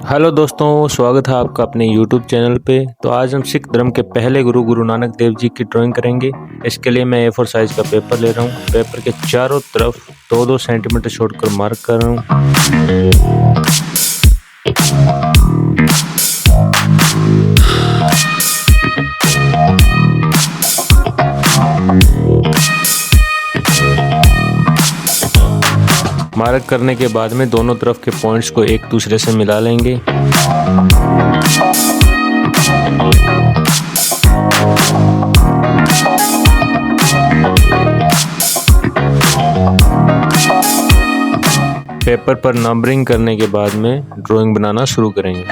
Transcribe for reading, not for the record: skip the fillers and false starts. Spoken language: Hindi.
हेलो दोस्तों, स्वागत है आपका अपने YouTube चैनल पे। तो आज हम सिख धर्म के पहले गुरु नानक देव जी की ड्राइंग करेंगे। इसके लिए मैं A4 साइज का पेपर ले रहा हूँ। पेपर के चारों तरफ 2-2 सेंटीमीटर छोड़कर मार्क कर रहा हूँ। मार्क करने के बाद में दोनों तरफ के पॉइंट्स को एक दूसरे से मिला लेंगे। पेपर पर नंबरिंग करने के बाद में ड्राइंग बनाना शुरू करेंगे।